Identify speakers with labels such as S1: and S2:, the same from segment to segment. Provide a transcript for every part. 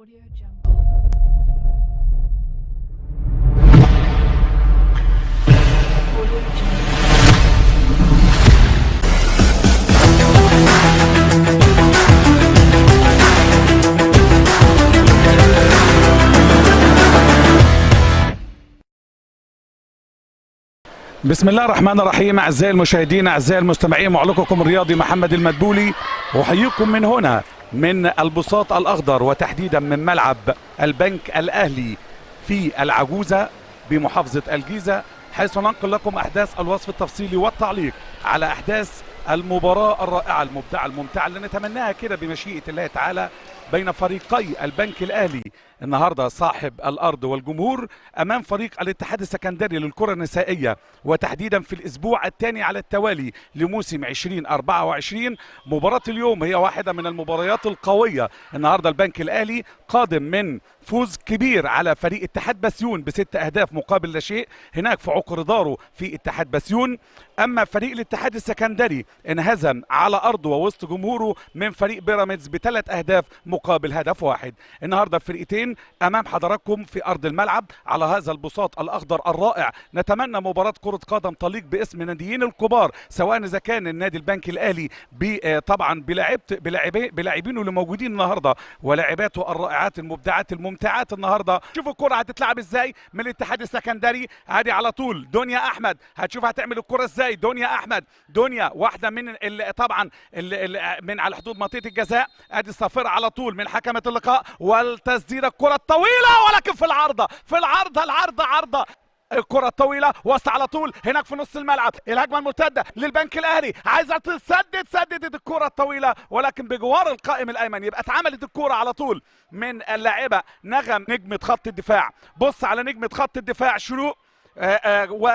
S1: Audio Jungle. Audio Jungle.
S2: بسم الله الرحمن الرحيم. أعزائي المشاهدين أعزائي المستمعين، معلقكم الرياضي محمد المدبولي أحييكم من هنا من البساط الأخضر، وتحديدا من ملعب البنك الأهلي في العجوزة بمحافظة الجيزة، حيث ننقل لكم أحداث الوصف التفصيلي والتعليق على أحداث المباراة الرائعة المبدعة الممتعة اللي نتمناها كده بمشيئة الله تعالى بين فريقي البنك الأهلي النهارده صاحب الأرض والجمهور أمام فريق الاتحاد السكندري للكرة النسائية، وتحديدا في الأسبوع الثاني على التوالي لموسم 2024. مباراة اليوم هي واحدة من المباريات القوية. النهارده البنك الأهلي قادم من فوز كبير على فريق اتحاد بسيون ب6 أهداف مقابل لا شيء هناك في عقر داره في اتحاد بسيون. أما فريق الاتحاد السكندري انهزم على أرضه ووسط جمهوره من فريق بيراميدز ب3 أهداف مقابل هدف واحد. النهارده الفريقين امام حضراتكم في ارض الملعب على هذا البساط الاخضر الرائع. نتمنى مباراه كره قدم تليق باسم ناديين الكبار، سواء اذا كان النادي البنك الاهلي طبعا بلاعبينه اللي موجودين النهارده ولاعباته الرائعات المبدعات الممتعات. النهارده شوفوا الكره هتتلعب ازاي من الاتحاد السكندري. ادي على طول دنيا احمد، هتشوف هتعمل الكره ازاي. دنيا احمد، دنيا واحده من طبعا من على حدود منطقه الجزاء. ادي الصافره على طول من حكمه اللقاء، والتسديده الكره الطويله ولكن في العارضه عارضه. الكرة الطويلة وسط على طول هناك في نص الملعب. الهجمة المرتدة للبنك الأهلي، عايزة سددت الكرة الطويلة ولكن بجوار القائم الأيمن. يبقى اتعملت الكرة على طول من اللاعبة نغم نجمة خط الدفاع. بص على نجمة خط الدفاع شروق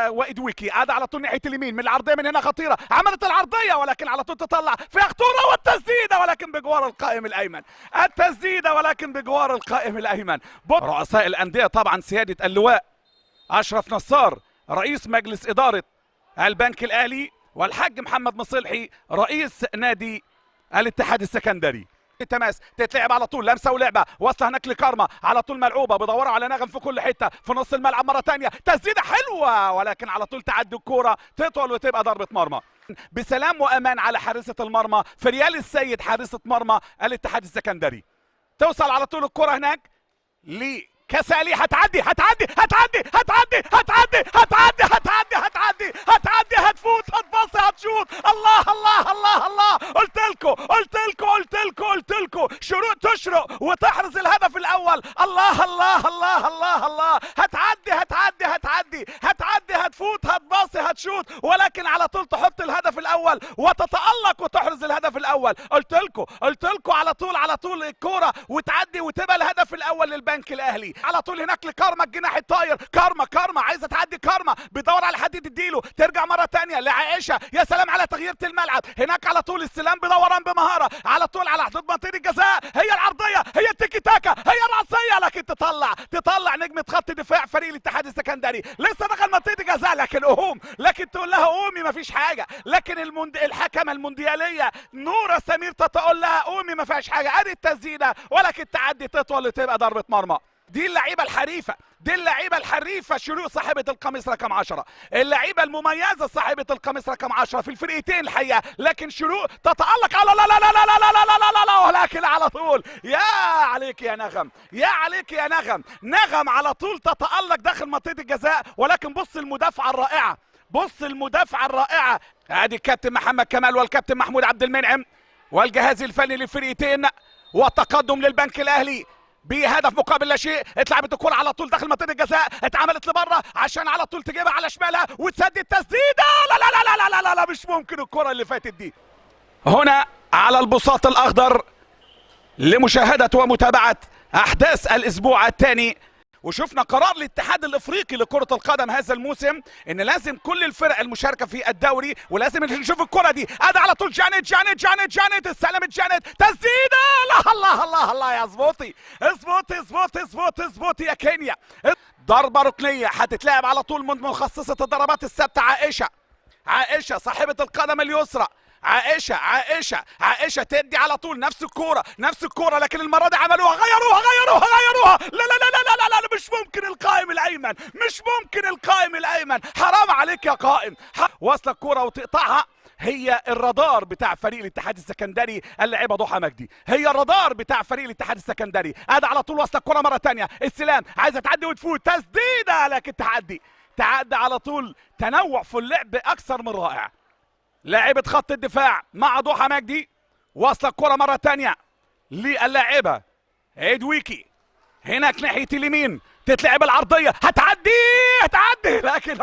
S2: وادويكي، عاد على طول ناحيه اليمين من العرضيه من هنا خطيره، عملت العرضيه ولكن على طول تطلع فيها خطوره، والتسديده ولكن بجوار القائم الايمن. التسديده ولكن بجوار القائم الايمن. رؤساء الانديه طبعا سياده اللواء اشرف نصار رئيس مجلس اداره البنك الاهلي، والحاج محمد مصلحي رئيس نادي الاتحاد السكندري. التماس تتلعب على طول، لمسه ولعبه واصله هناك لكارما على طول ملعوبه، بيدوروا على نغم في كل حته في نص الملعب مره ثانيه، تسديده حلوه ولكن على طول تعدي الكوره تطول وتبقى ضربه مرمى بسلام وامان على حارسه المرمى فريال السيد حارسه مرمى الاتحاد السكندري. توصل على طول الكوره هناك كسالي، هتعدي هتفوت هتبصي هتشوط. الله قلت لكم شروق تشرق وتحرز الهدف الاول. الله هتعدي هتفوت هتباصي هتشوط، ولكن على طول تحط الهدف الاول وتتألق وتحرز الهدف الاول. قلت لكم على طول الكوره وتعدي وتبقى الهدف الاول للبنك الاهلي. على طول هناك لكارما الجناح الطاير، كارما عايزه تعدي، كارما بيدور على حد تديله، ترجع مره ثانيه لعائشه. يا سلام على تغيير الملعب هناك على طول استلام بدوران بمهاره على طول على حدود منطقه الجزاء. هي العرضيه، هي التيكي تاكا، هي الراسيه، لكن تطلع نجمه خط دفاع فريق الاتحاد السكندري. لسه دخل منطقه الجزاء لكن تقول لها قومي ما فيش حاجه، لكن الحكمه الموندياليه نوره سمير تقول لها قومي ما فيهاش حاجه. ادي التسديده ولكن تعدي تطول وتبقى ضربه مرمى. دي اللعيبه الحريفه شروق صاحبه القميص رقم 10، اللعيبه المميزه صاحبه القميص رقم 10 في الفريقين الحقيقه. لكن شروق تتالق على لا ولكن على طول يا عليك يا نغم على طول تتالق داخل منطقه الجزاء. ولكن بص المدافعه الرائعه ادي الكابتن محمد كمال والكابتن محمود عبد المنعم والجهاز الفني للفريقين، والتقدم للبنك الاهلي بهدف مقابل لا شيء. اتلعبت الكرة على طول داخل منطقة الجزاء، اتعملت لبره عشان على طول تجيبها على شمالها وتسدد تسديده. لا مش ممكن الكرة اللي فاتت دي. هنا على البساط الاخضر لمشاهدة ومتابعة احداث الاسبوع الثاني، وشفنا قرار الاتحاد الافريقي لكرة القدم هذا الموسم ان لازم كل الفرق المشاركة في الدوري ولازم نشوف الكرة دي. ادي على طول جانيت استلمت جانيت، تسديدة. الله يا اظبطي يا كينيا. ضربة ركنية هتتلعب على طول من مخصصة الضربات الثابتة عائشة صاحبة القدم اليسرى. عائشة تدي على طول نفس الكورة لكن المرة دي عملوها غيروها مش ممكن القائم الايمن، مش ممكن القائم الايمن، حرام عليك يا قائم. واصله الكرة وتقطعها، هي الرادار بتاع فريق الاتحاد السكندري اللاعبه ضحى مجدي، هي الرادار بتاع فريق الاتحاد السكندري. ادي على طول واصله الكرة مره ثانيه، استلام عايزه تعدي وتفوت، تسديده لكن تعدي على طول. تنوع في اللعب اكثر من رائع. لاعبة خط الدفاع مع ضحى مجدي، واصله الكرة مره ثانيه للاعبه ادويكي هناك ناحيه اليمين، تتلعب العرضيه، هتعدي لكن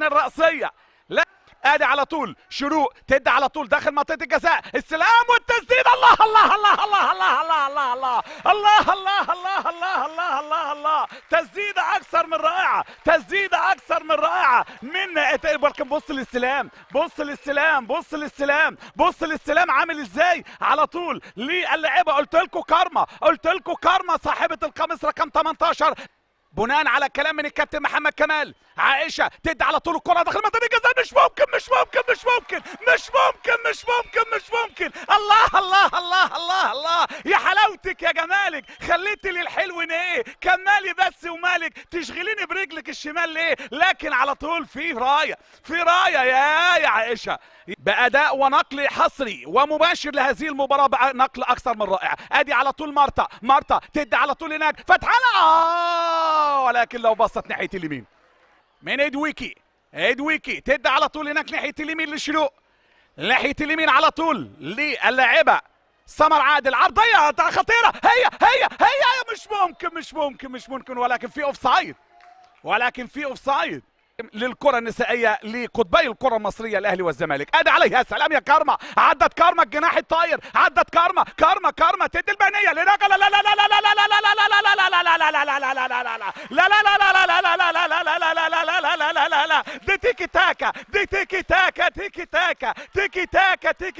S2: الرأسيه لا. ادي على طول شروق، تدي على طول داخل منطقه الجزاء، السلام والتسديد، الله الله الله الله الله الله الله الله الله الله الله الله الله الله الله. تسديده اكثر من رائعه، تسديده اكثر من رائعه من ولكن بص للاستلام عامل ازاي على طول للاعيبه. قلت لكم كارما صاحبه القميص رقم 18 بناء على كلام من الكابتن محمد كمال. عائشه تدي على طول الكره داخل منطقه الجزاء، مش ممكن. الله يا حلاوتك يا جمالك، خليتي لي الحلو ايه، كمالي بس ومالك، تشغليني برجلك الشمال ليه؟ لكن على طول في رايه يا عائشه، باداء ونقل حصري ومباشر لهذه المباراه، نقل اكثر من رائع. ادي على طول مارتا تدي على طول هناك، فتحنا ولكن لو بصت ناحيه اليمين من ادويكي تدي على طول هناك ناحيه اليمين لشروق، ناحيه اليمين على طول للاعبه سمر عادل، عرضيه خطيره، هي مش ممكن ولكن في اوفسايد للكرة النسائية لقطبي الكرة المصرية الأهلي والزمالك. أدي عليها سلام يا كارما، عدت كارما الجناح الطاير، عدت كارما تدي البينية لنجا، لا دي تيكي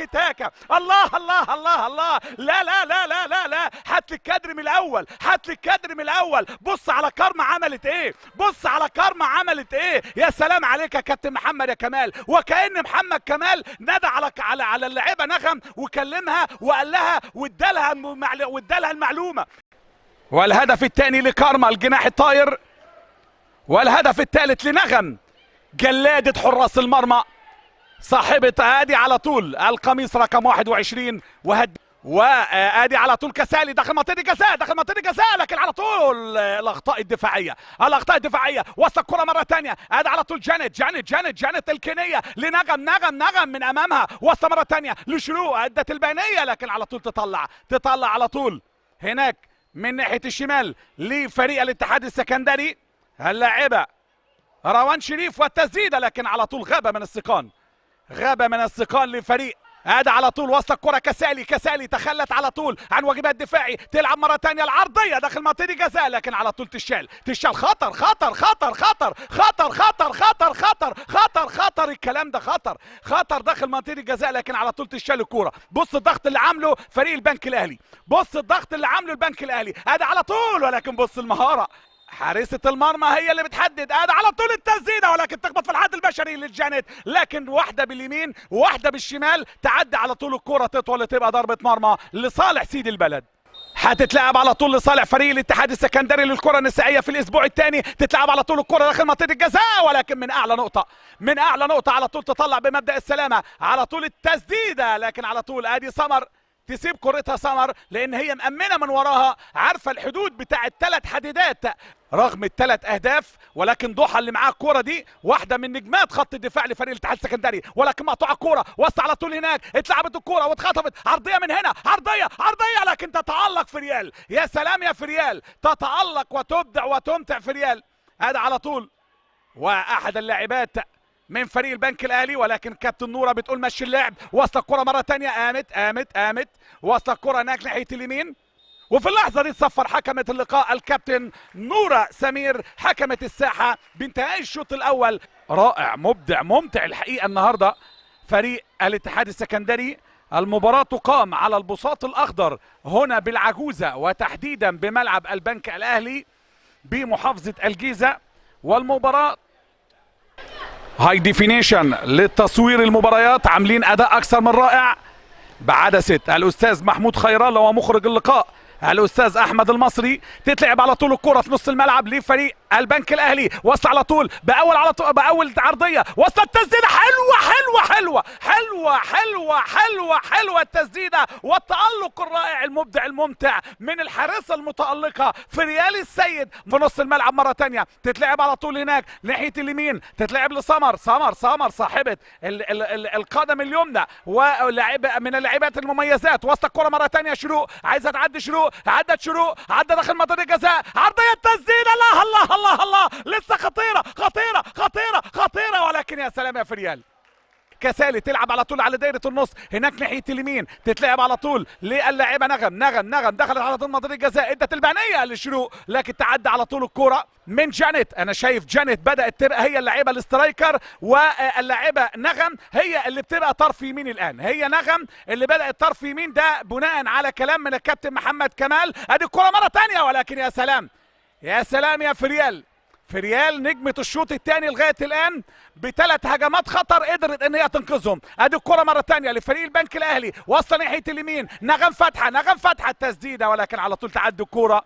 S2: تاكا الله لا هات لي الكادر من الأول، بص على كارما عملت ايه، يا سلام عليك يا كابتن محمد يا كمال. وكأن محمد كمال نادى على اللاعبة نغم وكلمها وقال لها وادالها المعلومة. والهدف الثاني لكارما الجناح الطاير، والهدف الثالث لنغم جلادة حراس المرمى صاحبة ادي على طول القميص رقم 21 وادي على طول كسالي داخل منطقه الجزاء، لكن على طول الاخطاء الدفاعيه وصل الكره مره ثانيه. ادي على طول جانت الكينيه لنغم من امامها، وصل مره ثانيه لشروق، ادت البينيه لكن على طول تطلع على طول هناك من ناحيه الشمال لفريق الاتحاد السكندري اللاعبه روان شريف، والتسديده لكن على طول غابه من الثقان لفريق. هذا على طول وصل الكرة كسالي تخلت على طول عن واجبها الدفاعي، تلعب مرة ثانية العرضية داخل منطقة الجزاء لكن على طول تشال خطر الكلام ده خطر داخل منطقة الجزاء لكن على طول تشال الكرة. بص الضغط اللي عامله فريق البنك الأهلي، هذا على طول ولكن بص المهارة حارسة المرمى هي اللي بتحدد. ادي على طول التسديده ولكن تخبط في الحد البشري للجانت، لكن واحده باليمين وواحده بالشمال، تعدي على طول الكره تطول تبقى ضربه مرمى لصالح سيد البلد. هتتلعب على طول لصالح فريق الاتحاد السكندري للكره النسائيه في الاسبوع الثاني، تتلعب على طول الكره داخل منطقه الجزاء ولكن من اعلى نقطه على طول تطلع بمبدا السلامه، على طول التسديده لكن على طول ادي سمر تسيب كرتها سمر لان هي مأمنة من وراها، عارفة الحدود بتاع الثلاث حديدات رغم الثلاث اهداف. ولكن ضحى اللي معاه الكوره دي واحده من نجمات خط الدفاع لفريق الاتحاد السكندري، ولكن مقطوعه الكوره، وسط على طول هناك، اتلعبت الكوره واتخطفت، عرضيه من هنا، عرضيه لكن تتألق في ريال. يا سلام يا فريال، تتألق وتبدع وتمتع في ريال. هذا على طول واحد اللاعبات من فريق البنك الاهلي، ولكن كابتن نوره بتقول مشي اللعب. وصل الكره مره ثانيه، قامت وصل الكره هناك ناحيه اليمين، وفي اللحظه دي صفر حكمه اللقاء الكابتن نوره سمير، حكمه الساحه بانتهاء الشوط الاول. رائع مبدع ممتع الحقيقه النهارده فريق الاتحاد السكندري. المباراه تقام على البساط الاخضر هنا بالعجوزه وتحديدا بملعب البنك الاهلي بمحافظه الجيزه، والمباراه هاي ديفينيشن للتصوير المباريات، عاملين اداء اكثر من رائع بعدسه الاستاذ محمود خيرالله ومخرج اللقاء الاستاذ احمد المصري. تتلعب على طول الكره في نص الملعب لفريق البنك الاهلي. وصل على طول باول عرضيه، وصلت التسديده حلوه التسديده والتالق الرائع المبدع الممتع من الحارسه المتالقه فريال السيد في نص الملعب. مره ثانيه تتلعب على طول هناك ناحيه اليمين، تتلعب لسمر. سمر صاحبه القدم اليمنى ولاعب من اللاعبات المميزات. وسط الكره مره ثانيه شروق، عايزه تعدي شروق، عدت شروق، عدى داخل منطقه الجزاء، عرضيه التسديده. الله لسه خطيره ولكن يا سلام يا فريال. كسالي تلعب على طول على دايره النص هناك ناحيه اليمين، تتلعب على طول للاعبه نغم دخلت على طول منطقه الجزاء، ادت البعنيه للشروق لكن تعدى على طول الكره من جانيت. انا شايف جانيت بدات تبقى هي اللاعبه الاسترايكر، واللاعبه نغم هي اللي بتبقى طرف يمين الان. هي نغم اللي بدات طرف يمين، ده بناء على كلام من الكابتن محمد كمال. ادي الكره مره ثانيه ولكن يا سلام يا فريال نجمة الشوط الثاني لغاية الآن ب3 هجمات خطر قدرت ان هي تنقذهم. ادي الكرة مرة ثانية لفريق البنك الاهلي، وصل ناحية اليمين، نغم فتحة التسديدة ولكن على طول تعدي الكرة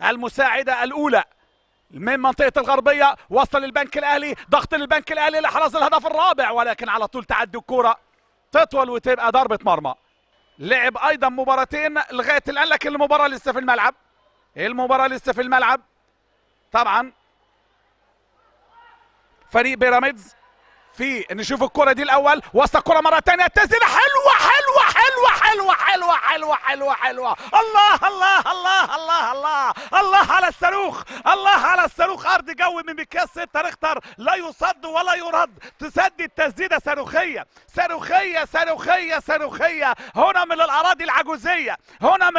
S2: المساعدة الأولى من منطقة الغربية. وصل للبنك الاهلي، ضغط للبنك الاهلي لحرز الهدف الرابع ولكن على طول تعدي الكرة تطول وتبقى ضربة مرمى. لعب ايضا مباراتين لغاية الآن لكن المباراة لسه في الملعب. طبعا فريق بيراميدز في نشوف الكرة دي الأول. وسط الكرة مرة ثانية، التسديدة حلوة. الله على الصاروخ أرض جوي من مكياج 6 ريختر، لا يصد ولا يرد. تسدد تسديدة صاروخية هنا من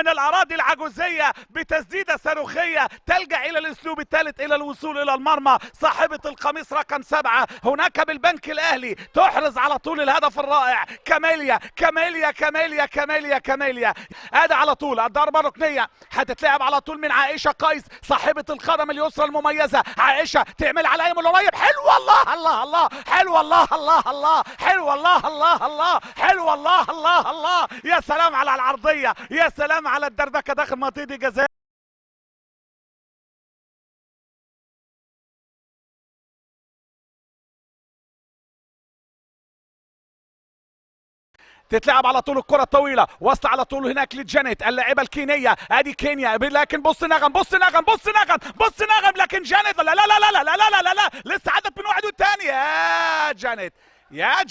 S2: الأراضي العجوزية بتسديدة صاروخية تلجأ إلى الأسلوب الثالث إلى الوصول إلى المرمى. صاحبة القميص رقم 7 هناك بالبنك الأهلي تحرز على طول الهدف الرائع. كاميليا. ادي على طول الضربة الركنية هتتلعب على طول من عائشة قيس صاحبة القدم اليسرى المميزة. عائشة تعمل على ايمن القريب، حلو الله. يا سلام على العرضية، يا سلام على الدربكة داخل منطقة الجزاء. تتلعب على طول الكرة الطويلة، وصل على طول هناك لجانيت اللاعبة الكينية. ادي كينيا لكن بص نغم لكن جانيت لا لسه عدت من واحد والثاني. يا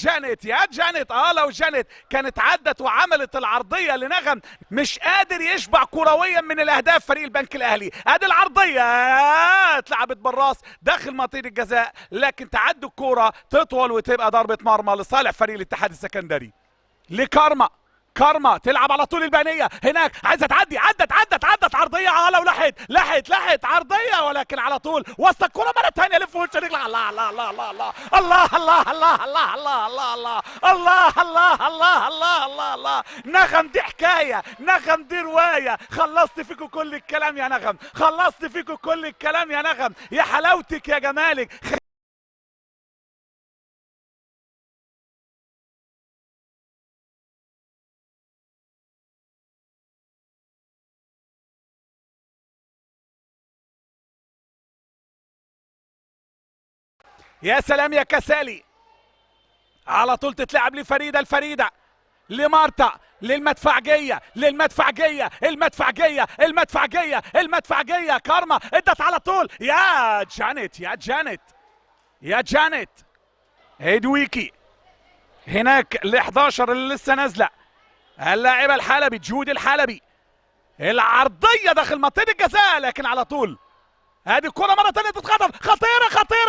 S2: جانيت لو جانيت كانت عدت وعملت العرضية لنغم، مش قادر يشبع كرويا من الاهداف فريق البنك الاهلي. ادي العرضية اتلعبت بالراس داخل منطقة الجزاء لكن تعدي الكرة تطول وتبقى ضربة مرمى لصالح فريق الاتحاد السكندري. لكارما تلعب على طول البانيه هناك، عايزه تعدي، عدت عرضيه لو لحقت عرضيه ولكن على طول وسط الكره مره ثانيه لف وش رجل. الله. نغم دي حكايه، نغم دي روايه. خلصت فيكم كل الكلام يا نغم، يا حلاوتك يا جمالك. يا سلام يا كسالي. على طول تتلعب الفريدة لمارتا، للمدفعجية. كارما ادت على طول. يا جانيت ادويكي هناك ال11 اللي لسه نازله، اللاعبة الحلبي جودي الحلبي. العرضية داخل منطقة الجزاء لكن على طول هذه الكرة مرة ثانية تتخطف،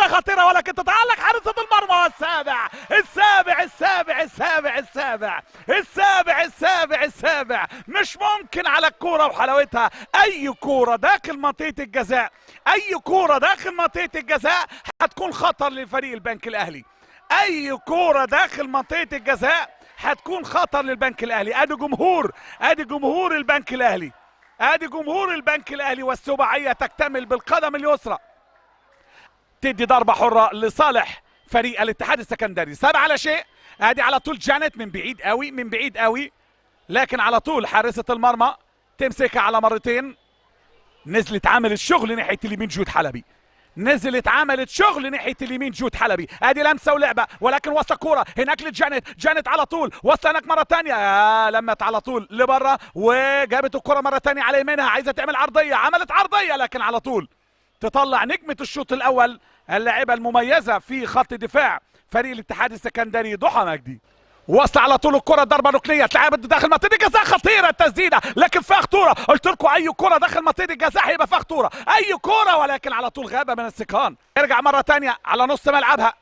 S2: خطيرة ولكن تتعلق حارسة المرمى. السابع مش ممكن على الكرة وحلاوتها. أي كرة داخل منطقة الجزاء هتكون خطر لفريق البنك الأهلي. أي كرة داخل منطقة الجزاء هتكون خطر للبنك الأهلي. أدي جمهور البنك الأهلي والسباعية تكتمل بالقدم اليسرى. تدي ضربة حرة لصالح فريق الاتحاد السكندري. 7-0. ادي على طول جانيت من بعيد قوي لكن على طول حارسة المرمى تمسكها على مرتين، نزلت عملت شغل ناحيه اليمين جود حلبي، نزلت عملت شغل ناحيه اليمين جود حلبي. ادي لمسه ولعبه، ولكن وصل كوره هناك لجانت، جانت على طول وصل هناك مره ثانيه، لمت على طول لبره وجابت الكوره مره ثانيه على يمينها، عايزه تعمل عرضيه، عملت عرضيه لكن على طول تطلع نجمه الشوط الاول اللاعبه المميزه في خط دفاع فريق الاتحاد السكندري ضحى مجدي. وصل على طول الكره، ضربه ركنيه اتلعبت داخل منطقه الجزاء، خطيره التسديده لكن فيها خطوره. قلت لكم اي كره داخل منطقه الجزاء هيبقى فيها خطوره، اي كره، ولكن على طول غابه من السكان. ارجع مره ثانيه على نص ملعبها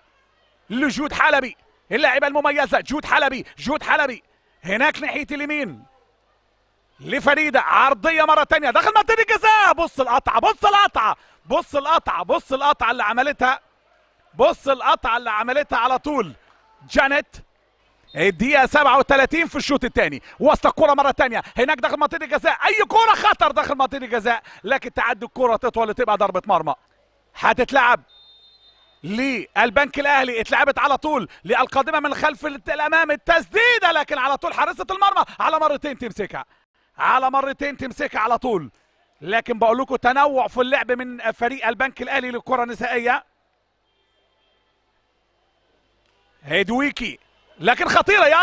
S2: لجود حلبي، اللاعبه المميزه جود حلبي، جود حلبي هناك ناحيه اليمين لفريده، عرضيه مره ثانيه داخل منطقه الجزاء. بص القطعه، بص القطعه، بص القطعه، بص القطعه اللي عملتها، بص القطعه اللي عملتها على طول جانت. الدقيقة 37 في الشوط الثاني، وسط الكرة مرة ثانية هناك داخل منطقة الجزاء، أي كرة خطر داخل منطقة الجزاء، لكن تعدي الكرة تطول تبقى ضربة مرمى. هتتلعب للبنك الأهلي، اتلعبت على طول للقادمة من خلف الأمام، التسديدة لكن على طول حارسة المرمى على مرتين تمسكها، على مرتين تمسكها على طول. لكن بقول لكم تنوع في اللعب من فريق البنك الأهلي للكرة النسائية. هيدويكي لكن خطيرة، يا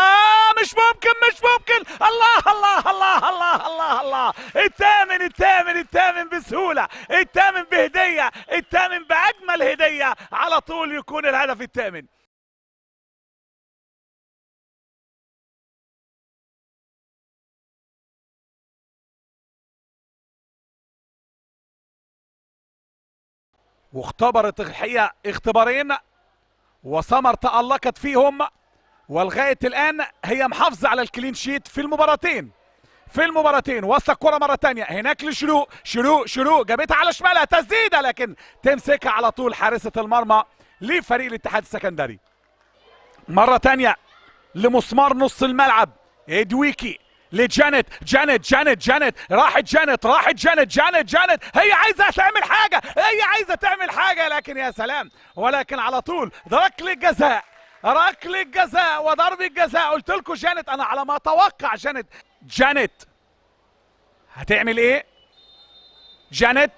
S2: مش ممكن، مش ممكن، الله الله الله الله الله الله، الثامن الثامن الثامن بسهولة، الثامن بهدية، الثامن بأجمل هدية، على طول يكون الهدف الثامن. واختبرت الحقيقة اختبارين وسمر تألقت فيهم، ولغايه الان هي محافظه على الكلين شيت في المباراتين، في المباراتين. وصل الكره مره ثانيه هناك لشروق، شروق جابتها على شمالها، تسديده لكن تمسكها على طول حارسه المرمى لفريق الاتحاد السكندري. مره ثانيه لمسمار نص الملعب ادويكي لجانت، جانت راحت جانت، هي عايزه تعمل حاجه، هي عايزه تعمل حاجه، لكن يا سلام، ولكن على طول ركله جزاء، ركله جزاء وضربه جزاء. قلت لكم جانت، انا على ما اتوقع جانت هتعمل ايه؟ جانت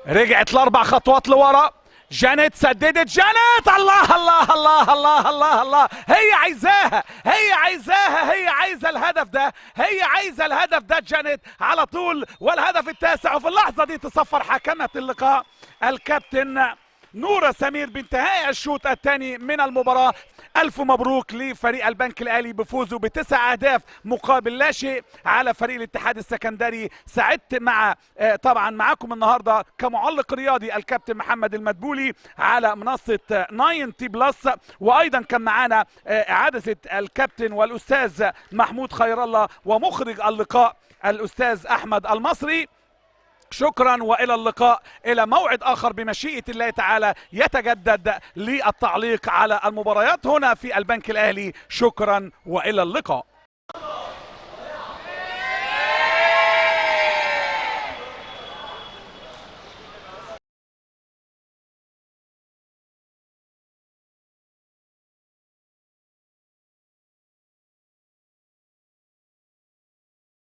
S2: رجعت ل4 خطوات لورا، جانت سددت، جانت، الله الله الله الله الله الله، هي عايزاها، هي عايزاها، هي عايزه الهدف ده، هي عايزه الهدف ده جانت على طول. والهدف التاسع، وفي اللحظه دي تصفر حكمه اللقاء الكابتن نورة سمير بانتهاء الشوط الثاني من المباراة. ألف مبروك لفريق البنك الأهلي بفوزه ب9 أهداف مقابل لا شيء على فريق الاتحاد السكندري. سعدت مع طبعا معاكم النهاردة كمعلق رياضي الكابتن محمد المدبولي على منصة 90 بلس، وأيضا كان معانا عدسة الكابتن والأستاذ محمود خير الله، ومخرج اللقاء الأستاذ أحمد المصري. شكرا والى اللقاء، الى موعد اخر بمشيئة الله تعالى يتجدد للتعليق على المباريات هنا في البنك الاهلي. شكرا والى اللقاء.